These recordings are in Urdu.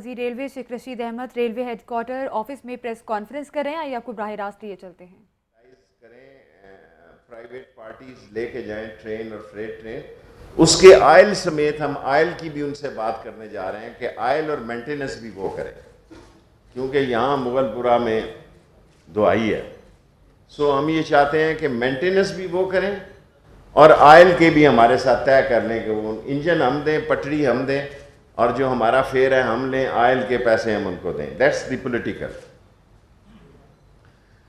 وزیر railway Sheikh Rashid Ahmed railway headquarter office میں پریس کانفرنس کر رہے ہیں یا آپ کو براہ راست لیے چلتے ہیں؟ پرائیویٹ پارٹیز لے کے جائیں ٹرین اور فریٹ ٹرین، اس کے آئل سمیت ہم آئل کی بھی ان سے بات کرنے جا رہے ہیں کہ آئل اور مینٹیننس بھی وہ کریں، کیونکہ یہاں مغل پورہ میں دعائی ہے، سو ہم یہ چاہتے ہیں کہ مینٹیننس بھی وہ کریں اور آئل کے بھی ہمارے ساتھ طے کر لیں کہ وہ انجن ہم دیں، پٹری ہم دیں، اور جو ہمارا فیئر ہے ہم لیں، آئل کے پیسے ہم ان کو دیں. That's the political.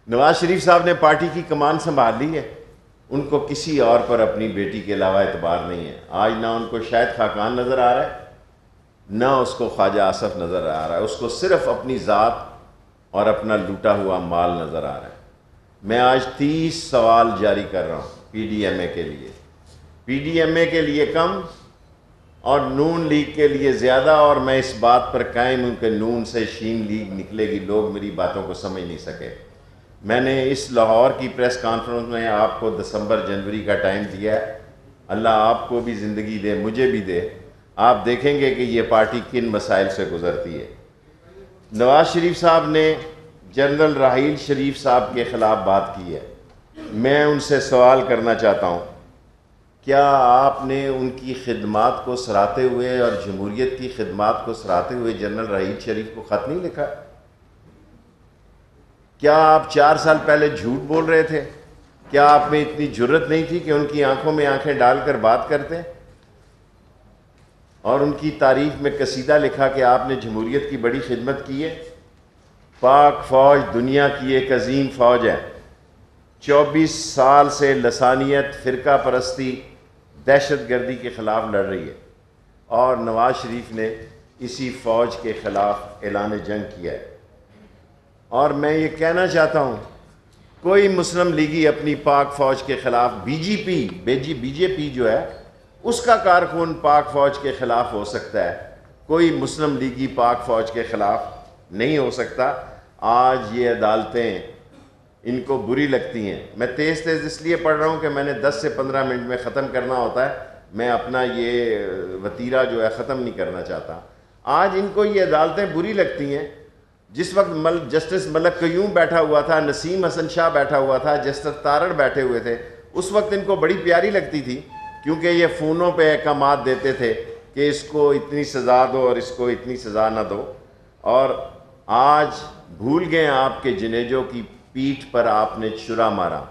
Nawaz Sharif صاحب نے پارٹی کی کمان سنبھال لی ہے، ان کو کسی اور پر اپنی بیٹی کے علاوہ اعتبار نہیں ہے. آج نہ ان کو شاہد خاقان نظر آ رہا ہے، نہ اس کو خواجہ آصف نظر آ رہا ہے، اس کو صرف اپنی ذات اور اپنا لوٹا ہوا مال نظر آ رہا ہے. میں آج 30 سوال جاری کر رہا ہوں پی ڈی ایم اے کے لیے، پی ڈی ایم اے کے لیے کم اور نون لیگ کے لیے زیادہ، اور میں اس بات پر قائم ہوں کہ نون سے شین لیگ نکلے گی. لوگ میری باتوں کو سمجھ نہیں سکے. میں نے اس لاہور کی پریس کانفرنس میں آپ کو دسمبر جنوری کا ٹائم دیا ہے. اللہ آپ کو بھی زندگی دے، مجھے بھی دے. آپ دیکھیں گے کہ یہ پارٹی کن مسائل سے گزرتی ہے. نواز شریف صاحب نے جنرل راحیل شریف صاحب کے خلاف بات کی ہے. میں ان سے سوال کرنا چاہتا ہوں، کیا آپ نے ان کی خدمات کو سراہتے ہوئے اور جمہوریت کی خدمات کو سراہتے ہوئے جنرل راحیل شریف کو خط نہیں لکھا؟ کیا آپ 4 سال پہلے جھوٹ بول رہے تھے؟ کیا آپ میں اتنی جرت نہیں تھی کہ ان کی آنکھوں میں آنکھیں ڈال کر بات کرتے اور ان کی تعریف میں قصیدہ لکھا کہ آپ نے جمہوریت کی بڑی خدمت کی ہے؟ پاک فوج دنیا کی ایک عظیم فوج ہے، 24 سال سے لسانیت، فرقہ پرستی، دہشت گردی کے خلاف لڑ رہی ہے، اور نواز شریف نے اسی فوج کے خلاف اعلان جنگ کیا ہے. اور میں یہ کہنا چاہتا ہوں، کوئی مسلم لیگی اپنی پاک فوج کے خلاف، بی جے پی جو ہے اس کا کارکن پاک فوج کے خلاف ہو سکتا ہے، کوئی مسلم لیگی پاک فوج کے خلاف نہیں ہو سکتا. آج یہ عدالتیں ان کو بری لگتی ہیں. میں تیز اس لیے پڑھ رہا ہوں کہ میں نے 10 سے 15 منٹ میں ختم کرنا ہوتا ہے. میں اپنا یہ وتیرہ جو ہے ختم نہیں کرنا چاہتا. آج ان کو یہ عدالتیں بری لگتی ہیں. جس وقت جسٹس ملک قیوم بیٹھا ہوا تھا، نسیم حسن شاہ بیٹھا ہوا تھا، جسٹس تارڑ بیٹھے ہوئے تھے، اس وقت ان کو بڑی پیاری لگتی تھی، کیونکہ یہ فونوں پہ احکامات دیتے تھے کہ اس کو اتنی سزا دو اور اس کو اتنی سزا نہ دو. اور آج بھول گئے آپ کے جنیجوں کی پیٹھ پر آپ نے چھرا مارا،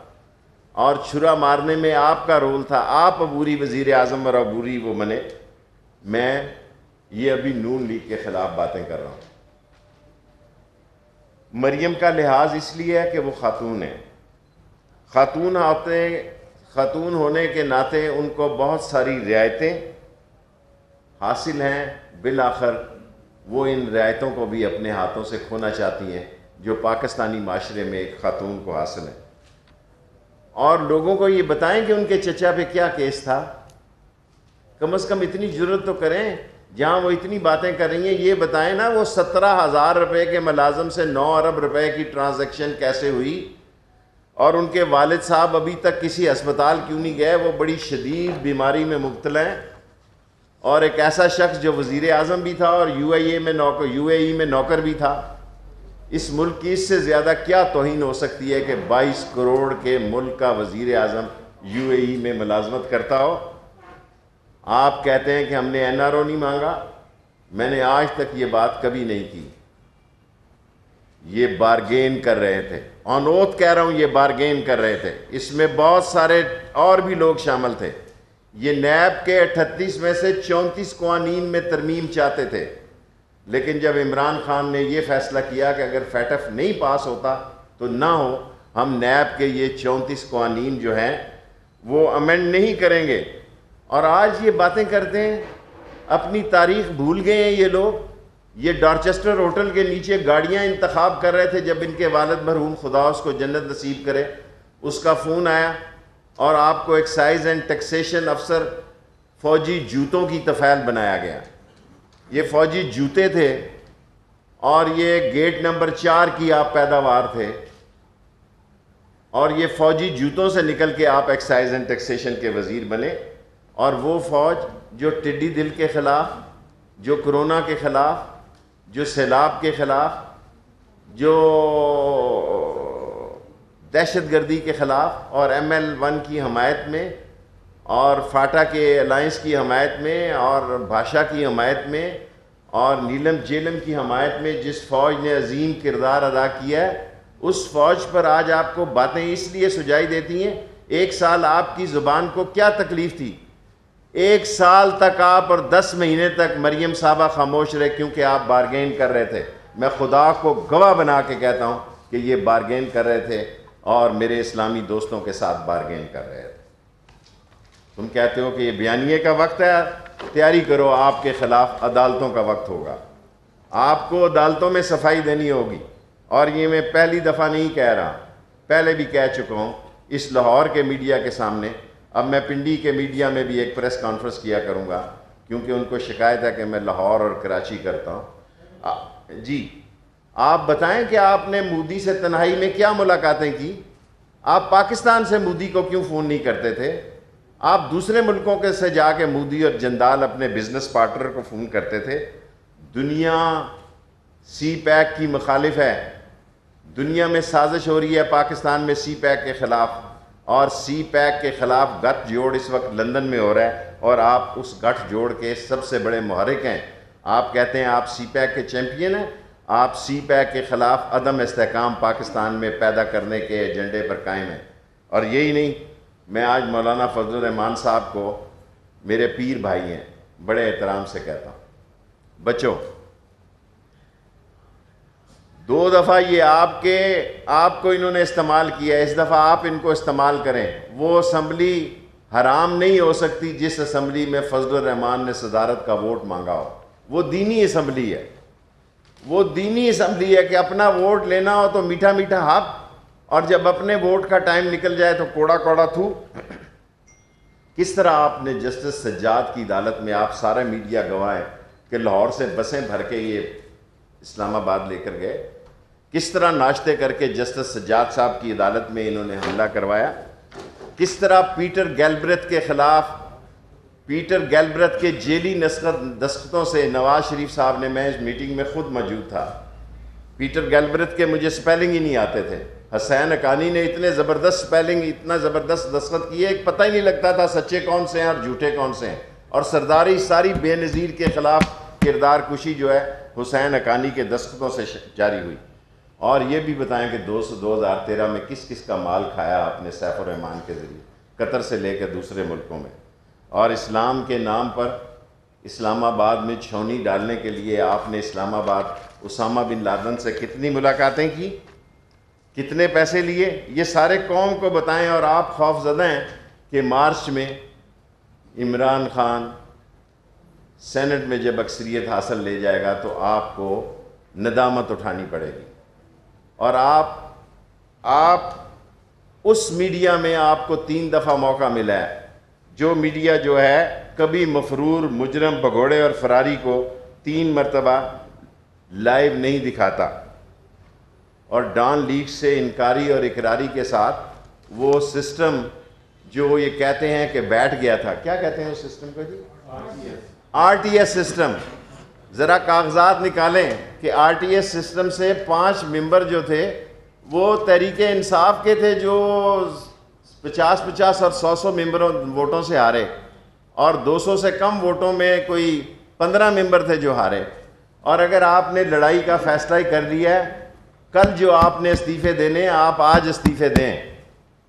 اور چھرا مارنے میں آپ کا رول تھا. آپ عبوری وزیر اعظم اور عبوری وہ بنے. میں یہ ابھی نون لیگ کے خلاف باتیں کر رہا ہوں. مریم کا لحاظ اس لیے ہے کہ وہ خاتون ہے. خاتون ہونے کے ناطے ان کو بہت ساری رعایتیں حاصل ہیں. بالآخر وہ ان رعایتوں کو بھی اپنے ہاتھوں سے کھونا چاہتی ہیں جو پاکستانی معاشرے میں ایک خاتون کو حاصل ہے. اور لوگوں کو یہ بتائیں کہ ان کے چچا پہ کیا کیس تھا. کم از کم اتنی جرت تو کریں. جہاں وہ اتنی باتیں کر رہی ہیں یہ بتائیں نا، وہ 17,000 روپے کے ملازم سے 9 ارب روپے کی ٹرانزیکشن کیسے ہوئی، اور ان کے والد صاحب ابھی تک کسی ہسپتال کیوں نہیں گئے؟ وہ بڑی شدید بیماری میں مبتلا ہیں، اور ایک ایسا شخص جو وزیر اعظم بھی تھا اور یو اے ای میں نوکر بھی تھا. اس ملک کی اس سے زیادہ کیا توہین ہو سکتی ہے کہ 22 کروڑ کے ملک کا وزیر اعظم یو اے ای میں ملازمت کرتا ہو. آپ کہتے ہیں کہ ہم نے این آر او نہیں مانگا. میں نے آج تک یہ بات کبھی نہیں کی. یہ بارگین کر رہے تھے، آن اوتھ کہہ رہا ہوں، یہ بارگین کر رہے تھے. اس میں بہت سارے اور بھی لوگ شامل تھے. یہ نیب کے 38 میں سے 34 قوانین میں ترمیم چاہتے تھے، لیکن جب عمران خان نے یہ فیصلہ کیا کہ اگر فیٹف نہیں پاس ہوتا تو نہ ہو، ہم نیب کے یہ 34 قوانین جو ہیں وہ امینڈ نہیں کریں گے. اور آج یہ باتیں کرتے ہیں. اپنی تاریخ بھول گئے ہیں یہ لوگ. یہ ڈارچسٹر ہوٹل کے نیچے گاڑیاں انتخاب کر رہے تھے جب ان کے والد مرحوم خدا اس کو جنت نصیب کرے. اس کا فون آیا اور آپ کو ایکسائز اینڈ ٹیکسیشن افسر فوجی جوتوں کی طفیل بنایا گیا. یہ فوجی جوتے تھے اور یہ گیٹ نمبر 4 کی آپ پیداوار تھے، اور یہ فوجی جوتوں سے نکل کے آپ ایکسائز اینڈ ٹیکسیشن کے وزیر بنے. اور وہ فوج جو ٹڈی دل کے خلاف، جو کرونا کے خلاف، جو سیلاب کے خلاف، جو دہشت گردی کے خلاف، اور ML1 کی حمایت میں، اور فاٹا کے الائنس کی حمایت میں، اور بھاشا کی حمایت میں، اور نیلم جیلم کی حمایت میں جس فوج نے عظیم کردار ادا کیا ہے، اس فوج پر آج آپ کو باتیں اس لیے سجائی دیتی ہیں۔ 1 سال آپ کی زبان کو کیا تکلیف تھی؟ 1 سال تک آپ اور 10 مہینے تک مریم صاحبہ خاموش رہے کیونکہ آپ بارگین کر رہے تھے۔ میں خدا کو گواہ بنا کے کہتا ہوں کہ یہ بارگین کر رہے تھے اور میرے اسلامی دوستوں کے ساتھ بارگین کر رہے تھے۔ تم کہتے ہو کہ یہ بیانیے کا وقت ہے، تیاری کرو، آپ کے خلاف عدالتوں کا وقت ہوگا، آپ کو عدالتوں میں صفائی دینی ہوگی۔ اور یہ میں پہلی دفعہ نہیں کہہ رہا، پہلے بھی کہہ چکا ہوں اس لاہور کے میڈیا کے سامنے۔ اب میں پنڈی کے میڈیا میں بھی ایک پریس کانفرنس کیا کروں گا کیونکہ ان کو شکایت ہے کہ میں لاہور اور کراچی کرتا ہوں۔ جی آپ بتائیں کہ آپ نے مودی سے تنہائی میں کیا ملاقاتیں کی؟ آپ پاکستان سے مودی کو کیوں فون نہیں کرتے تھے؟ آپ دوسرے ملکوں کے سے جا کے مودی اور جندال اپنے بزنس پارٹنر کو فون کرتے تھے۔ دنیا سی پیک کی مخالف ہے، دنیا میں سازش ہو رہی ہے پاکستان میں سی پیک کے خلاف، اور سی پیک کے خلاف گٹھ جوڑ اس وقت لندن میں ہو رہا ہے، اور آپ اس گٹھ جوڑ کے سب سے بڑے محرک ہیں۔ آپ کہتے ہیں آپ سی پیک کے چیمپئن ہیں، آپ سی پیک کے خلاف عدم استحکام پاکستان میں پیدا کرنے کے ایجنڈے پر قائم ہیں۔ اور یہی نہیں، میں آج مولانا فضل الرحمان صاحب کو، میرے پیر بھائی ہیں، بڑے احترام سے کہتا ہوں، بچوں 2 دفعہ یہ آپ کو انہوں نے استعمال کیا ہے، اس دفعہ آپ ان کو استعمال کریں۔ وہ اسمبلی حرام نہیں ہو سکتی جس اسمبلی میں فضل الرحمان نے صدارت کا ووٹ مانگا ہو۔ وہ دینی اسمبلی ہے، وہ دینی اسمبلی ہے کہ اپنا ووٹ لینا ہو تو میٹھا میٹھا حق، اور جب اپنے ووٹ کا ٹائم نکل جائے تو کوڑا کوڑا تھو۔ کس طرح آپ نے جسٹس سجاد کی عدالت میں، آپ سارے میڈیا گواہ ہیں کہ لاہور سے بسیں بھر کے یہ اسلام آباد لے کر گئے، کس طرح ناشتے کر کے جسٹس سجاد صاحب کی عدالت میں انہوں نے حملہ کروایا، کس طرح پیٹر گیلبرت کے خلاف، پیٹر گیلبرت کے جیلی دستخطوں سے نواز شریف صاحب نے، میں اس میٹنگ میں خود موجود تھا، پیٹر گیلبرت کے مجھے سپیلنگ ہی نہیں آتے تھے، حسین حقانی نے اتنے زبردست سپیلنگ، اتنا زبردست دستخط کیے، ایک پتہ ہی نہیں لگتا تھا سچے کون سے ہیں اور جھوٹے کون سے ہیں۔ اور سرداری ساری بے نظیر کے خلاف کردار کشی جو ہے حسین حقانی کے دستخطوں سے جاری ہوئی۔ اور یہ بھی بتائیں کہ 2013 میں کس کس کا مال کھایا آپ نے سیف الرحمان کے ذریعے، قطر سے لے کے دوسرے ملکوں میں۔ اور اسلام کے نام پر اسلام آباد میں چھونی ڈالنے کے لیے آپ نے اسلام آباد اسامہ بن لادن سے کتنی ملاقاتیں کی، کتنے پیسے لیے، یہ سارے قوم کو بتائیں۔ اور آپ خوف زدہ ہیں کہ مارچ میں عمران خان سینٹ میں جب اکثریت حاصل لے جائے گا تو آپ کو ندامت اٹھانی پڑے گی۔ اور آپ اس میڈیا میں آپ کو 3 دفعہ موقع ملا ہے، جو میڈیا جو ہے کبھی مفرور مجرم بھگوڑے اور فراری کو 3 مرتبہ لائیو نہیں دکھاتا، اور ڈان لیگ سے انکاری اور اقراری کے ساتھ وہ سسٹم جو یہ کہتے ہیں کہ بیٹھ گیا تھا، کیا کہتے ہیں اس سسٹم کو جی؟ RTS system. ذرا کاغذات نکالیں کہ RTS سسٹم سے 5 ممبر جو تھے وہ تحریک انصاف کے تھے، جو 50 اور 100 ممبروں ووٹوں سے ہارے، اور 200 سے کم ووٹوں میں کوئی 15 ممبر تھے جو ہارے۔ اور اگر آپ نے لڑائی کا فیصلہ ہی کر لیا ہے، کل جو آپ نے استعفے دینے، آپ آج استعفے دیں۔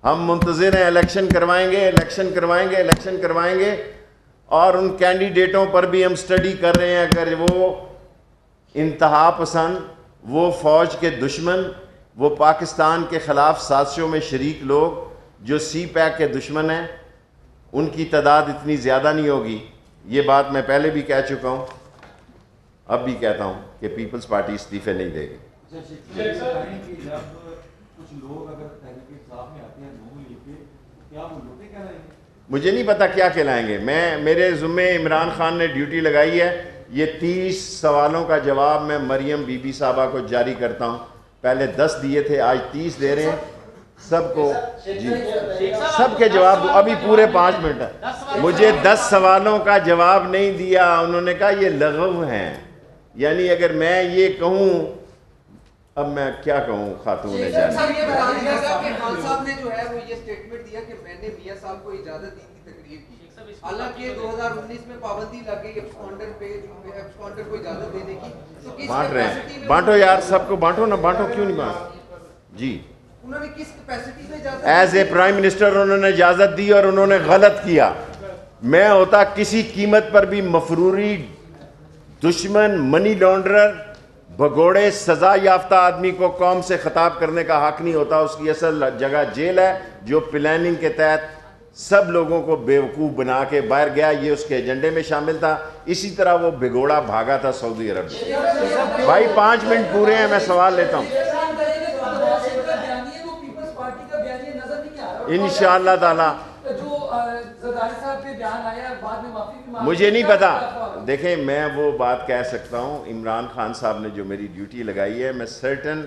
ہم منتظر ہیں، الیکشن کروائیں گے، اور ان کینڈیڈیٹوں پر بھی ہم سٹڈی کر رہے ہیں۔ اگر وہ انتہا پسند، وہ فوج کے دشمن، وہ پاکستان کے خلاف سازشوں میں شریک لوگ جو سی پیک کے دشمن ہیں، ان کی تعداد اتنی زیادہ نہیں ہوگی۔ یہ بات میں پہلے بھی کہہ چکا ہوں، اب بھی کہتا ہوں کہ پیپلز پارٹی استعفے نہیں دے گی۔ مجھے نہیں پتا کیا کہلائیں گے، میرے ذمے عمران خان نے ڈیوٹی لگائی ہے، یہ 30 سوالوں کا جواب میں مریم بی بی صاحبہ کو جاری کرتا ہوں۔ پہلے 10 دیے تھے، آج 30 دے رہے ہیں سب کو، جی سب کے جواب ابھی پورے 5 منٹ ہے۔ مجھے 10 سوالوں کا جواب نہیں دیا، انہوں نے کہا یہ لغو ہیں، یعنی اگر میں یہ کہوں, اب میں کیا کہوں خاتون جان, سر یہ بتا دیجیے گا کہ خان صاحب نے جو ہے وہ یہ اسٹیٹمنٹ دیا کہ میں نے میاں صاحب کو اجازت دی تھی تقریر کی, حالانکہ 2019 میں پابندی لگ گئی ایبسکانڈر پہ, ایبسکانڈر کو اجازت دینے کی, تو کس بانٹ رہے کیپیسٹی ہیں, میں بانٹو یار سب کو بانٹو نا, بانٹو کیوں نہیں بانٹ جی. انہوں نے کس کیپیسٹی میں اجازت ایز اے پرائم منسٹر انہوں نے اجازت دی اور انہوں نے غلط کیا. میں ہوتا کسی قیمت پر بھی مفروری, دشمن, منی لانڈرر, بھگوڑے, سزا یافتہ آدمی کو قوم سے خطاب کرنے کا حق نہیں ہوتا. اس کی اصل جگہ جیل ہے, جو پلاننگ کے تحت سب لوگوں کو بیوقوف بنا کے باہر گیا. یہ اس کے ایجنڈے میں شامل تھا. اسی طرح وہ بھگوڑا بھاگا تھا سعودی عرب سے. بھائی 5 منٹ پورے ہیں, میں سوال لیتا ہوں انشاءاللہ تعالی. مجھے نہیں پتا, دیکھیں میں وہ بات کہہ سکتا ہوں, عمران خان صاحب نے جو میری ڈیوٹی لگائی ہے, میں سرٹن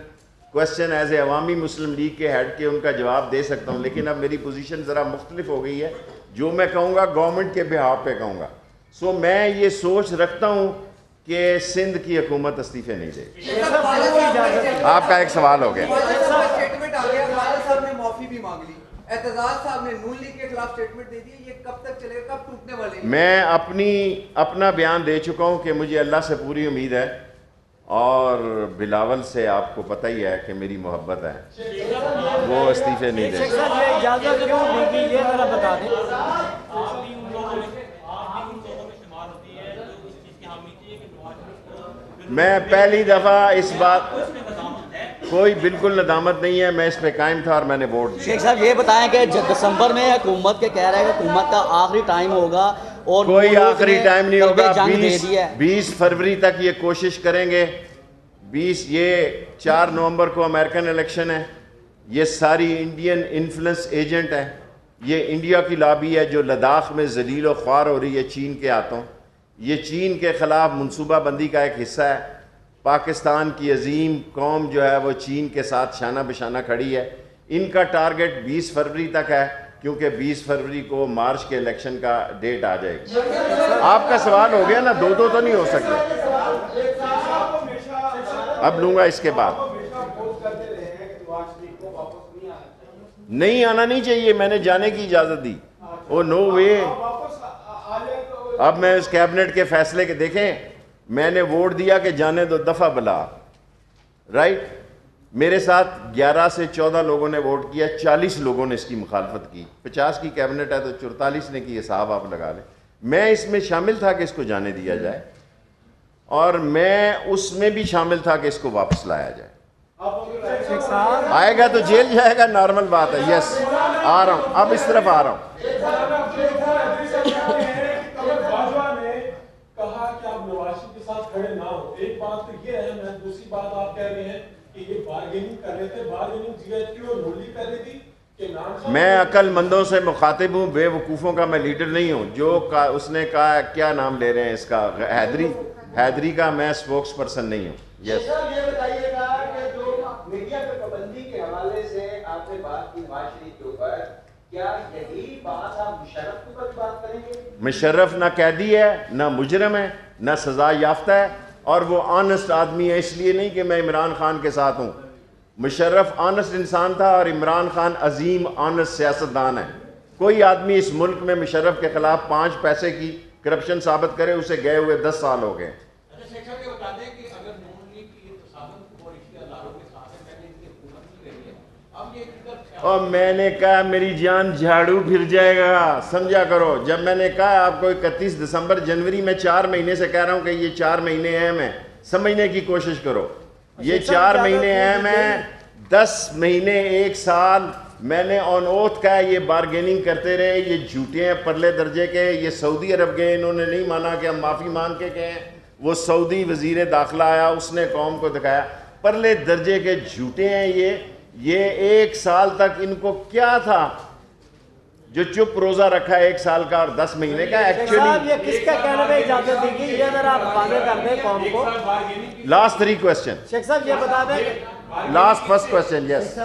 کوشچن ایز اے عوامی مسلم لیگ کے ہیڈ کے ان کا جواب دے سکتا ہوں, لیکن اب میری پوزیشن ذرا مختلف ہو گئی ہے. جو میں کہوں گا گورنمنٹ کے بہاف پہ کہوں گا. سو میں یہ سوچ رکھتا ہوں کہ سندھ کی حکومت استعفے نہیں دے گی. آپ کا ایک سوال ہو گیا. اسٹیٹمنٹ آ گیا, خالد صاحب نے معافی بھی مانگ لی, اعتزاز صاحب نے نون لیگ کے خلاف اسٹیٹمنٹ دے دی, یہ کب تک چلے گا, کب ٹوٹنے والے ہیں؟ میں اپنا بیان دے چکا ہوں کہ مجھے اللہ سے پوری امید ہے, اور بلاول سے آپ کو پتہ ہی ہے کہ میری محبت ہے, وہ استعفے نہیں دے گا. اجازت کیوں دی گئی یہ ذرا بتا دیں. میں پہلی دفعہ اس بات, کوئی بالکل ندامت نہیں ہے, میں اس پہ قائم تھا اور میں نے ووٹ دیا. شیخ صاحب یہ بتائیں کہ دسمبر میں حکومت کے کہہ رہا ہے کہ حکومت کا آخری ٹائم ہوگا, اور کوئی آخری ٹائم نہیں ہوگا. جنگ دے دی ہے. 20 فروری تک یہ کوشش کریں گے. یہ 4 نومبر کو امریکن الیکشن ہے. یہ ساری انڈین انفلوئنس ایجنٹ ہے. یہ انڈیا کی لابی ہے جو لداخ میں ذلیل و خوار ہو رہی ہے چین کے ہاتھوں. یہ چین کے خلاف منصوبہ بندی کا ایک حصہ ہے. پاکستان کی عظیم قوم جو ہے وہ چین کے ساتھ شانہ بشانہ کھڑی ہے. ان کا ٹارگٹ 20 فروری تک ہے, کیونکہ 20 فروری کو مارچ کے الیکشن کا ڈیٹ آ جائے گی. آپ کا سوال ہو گیا نا, 2 تو نہیں ہو سکتے. اب لوں گا اس کے بعد. نہیں آنا نہیں چاہیے, میں نے جانے کی اجازت دی. او نو وے. اب میں اس کیبنٹ کے فیصلے کے دیکھیں, میں نے ووٹ دیا کہ جانے دو, دفعہ بلا, رائٹ. میرے ساتھ 11 سے 14 لوگوں نے ووٹ کیا, 40 لوگوں نے اس کی مخالفت کی. 50 کی کیبنٹ ہے تو 44 نے کی, حساب آپ لگا لیں. میں اس میں شامل تھا کہ اس کو جانے دیا جائے, اور میں اس میں بھی شامل تھا کہ اس کو واپس لایا جائے. آئے گا تو جیل جائے گا, نارمل بات ہے. یس, آ رہا ہوں, اب اس طرف آ رہا ہوں. ایک بات تو یہ ہے, دوسری بات آپ کہہ رہے ہیں کہ یہ بارگیننگ کر رہے تھے, بارگیننگ جی ایچ کیو اور نولی کر رہی تھی. میں عقل مندوں سے مخاطب ہوں, بے وقوفوں کا میں لیڈر نہیں ہوں. جو اس نے کہا, کیا نام لے رہے ہیں اس کا, حیدری کا, میں سپوکس پرسن نہیں ہوں. یس, یہ بتائیے گا کہ جو میڈیا پہ پابندی کے حوالے سے آپ نے بات کی نواز شریف کے اوپر, کیا یہی بات آپ مشرف کے اوپر بات کریں گے؟ مشرف نہ قیدی ہے, نہ مجرم ہے, نہ سزا یافتہ ہے, اور وہ آنسٹ آدمی ہے. اس لیے نہیں کہ میں عمران خان کے ساتھ ہوں. مشرف آنسٹ انسان تھا, اور عمران خان عظیم آنسٹ سیاستدان ہے. کوئی آدمی اس ملک میں مشرف کے خلاف 5 پیسے کی کرپشن ثابت کرے, اسے گئے ہوئے 10 سال ہو گئے. اور میں نے کہا میری جان جھاڑو پھر جائے گا, سمجھا کرو. جب میں نے کہا آپ کو 31 دسمبر جنوری میں 4 مہینے سے کہہ رہا ہوں کہ یہ 4 مہینے اہم ہیں, سمجھنے کی کوشش کرو. یہ 4 مہینے اہم ہیں, 10 مہینے 1 سال میں نے آن اوتھ کہا. یہ بارگیننگ کرتے رہے, یہ جھوٹے ہیں پرلے درجے کے. یہ سعودی عرب گئے, انہوں نے نہیں مانا کہ ہم معافی مانگ کے گئے. وہ سعودی وزیر داخلہ آیا, اس نے قوم کو دکھایا. پرلے درجے کے جھوٹے ہیں یہ 1 سال تک ان کو کیا تھا جو چپ روزہ رکھا 1 سال کا اور 10 مہینے کا. ایکچولی یہ کس کا کہنے میں اجازت دی گئی, یہ ذرا آپ واضح کر دیں قوم کو. لاسٹ 3 کوسچن, شیخ صاحب یہ بتا دیں, لاسٹ فرسٹ کوسچن. یس,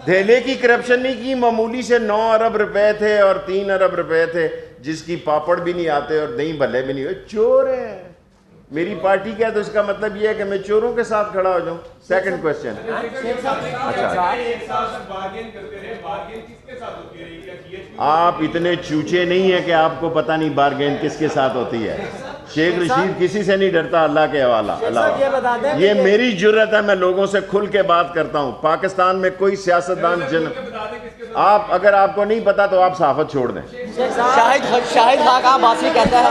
دھیلے کی کرپشن نہیں کی, معمولی سے 9 ارب روپے تھے اور 3 ارب روپے تھے. جس کی پاپڑ بھی نہیں آتے اور دہی بھلے بھی نہیں ہوئے چور ہے. میری پارٹی کیا تو اس کا مطلب یہ ہے کہ میں چوروں کے ساتھ کھڑا ہو جاؤں. Second question. آپ اتنے چوچے نہیں ہیں کہ آپ کو پتہ نہیں بارگین کس کے ساتھ ہوتی ہے. شیخ رشید کسی سے نہیں ڈرتا, اللہ کے حوالہ. اللہ یہ میری جرت ہے, میں لوگوں سے کھل کے بات کرتا ہوں. پاکستان میں کوئی سیاستدان آپ اگر آپ کو نہیں پتا تو آپ صحافت چھوڑ دیں. شاہد خاقان عباسی کہتا ہے,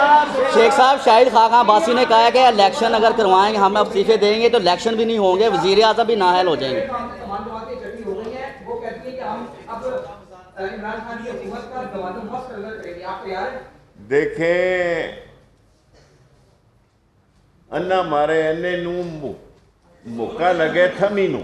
شیخ صاحب شاہد خاقان عباسی نے کہا ہے کہ الیکشن اگر کروائیں گے, ہم استعفے دیں گے تو الیکشن بھی نہیں ہوں گے, وزیر اعظم بھی نااہل ہو جائیں گے. دیکھیں انا مارے انے نو موقع لگے تھمی نو.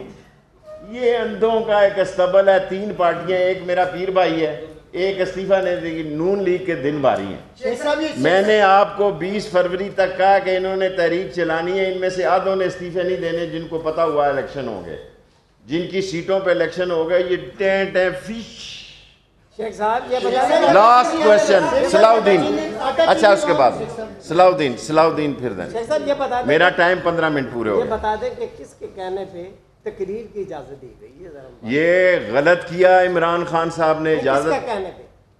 یہ اندھوں کا ایک استبل ہے. 3 پارٹیاں, ایک میرا پیر بھائی ہے, ایک استعفیٰ نے دی, نون لیگ کے دن باری ہیں. میں نے آپ کو 20 فروری تک کہا کہ انہوں نے تحریک چلانی ہے. ان میں سے آدھوں نے استعفے نہیں دینے جن کو پتا ہوا الیکشن ہوں گے, جن کی سیٹوں پہ الیکشن ہو گئے. یہ ten ten fish. Last question صلاح الدین. اچھا اس کے بعد صلاح الدین پھر دیں. میرا ٹائم 15 منٹ پورے ہو گئے. بتا دیں کہ کس کے کہنے پہ تقریر کی اجازت دی گئی ہے؟ یہ غلط کیا عمران خان صاحب نے اجازت.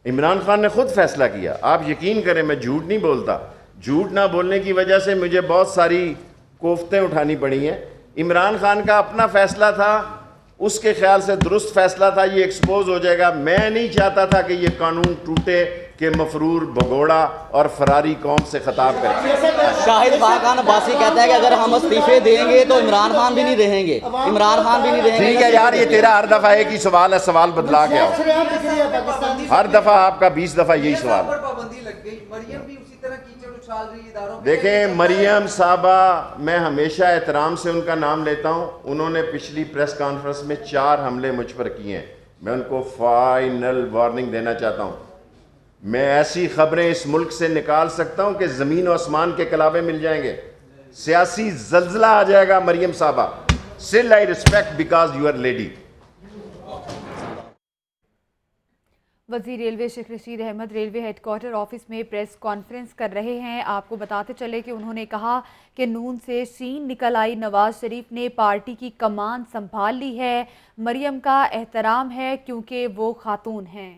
عمران خان نے خود فیصلہ کیا. آپ یقین کریں میں جھوٹ نہیں بولتا. جھوٹ نہ بولنے کی وجہ سے مجھے بہت ساری کوفتیں اٹھانی پڑی ہیں. عمران خان کا اپنا فیصلہ تھا, اس کے خیال سے درست فیصلہ تھا. یہ ایکسپوز ہو جائے گا. میں نہیں چاہتا تھا کہ یہ قانون ٹوٹے کہ مفرور بگوڑا اور فراری قوم سے خطاب کرے. شاہد خاقان عباسی کہتا ہے کہ اگر ہم استعفے دیں گے تو عمران خان بھی نہیں رہیں گے. عمران خان بھی نہیں رہیں گے. ٹھیک ہے یار, یہ تیرا ہر دفعہ ایک ہی سوال ہے, سوال بدلا کے آؤ. ہر دفعہ آپ کا 20 دفعہ یہی سوال ہے. پابندی لگ گئی. مریم بھی اسی طرح کیچڑ اچھال رہی ہے اداروں. دیکھیں مریم صاحبہ, میں ہمیشہ احترام سے ان کا نام لیتا ہوں. انہوں نے پچھلی پریس کانفرنس میں 4 حملے مجھ پر کیے ہیں. میں ان کو فائنل وارننگ دینا چاہتا ہوں. میں ایسی خبریں اس ملک سے نکال سکتا ہوں کہ زمین و آسمان کے کلابے مل جائیں گے. سیاسی زلزلہ آ جائے گا. مریم صاحبہ, still I respect because you are lady. وزیر railway Sheikh Rashid Ahmed railway headquarter office میں پریس کانفرنس کر رہے ہیں. آپ کو بتاتے چلے کہ انہوں نے کہا کہ نون سے شین نکل آئی نواز شریف نے پارٹی کی کمان سنبھال لی ہے. مریم کا احترام ہے کیونکہ وہ خاتون ہیں.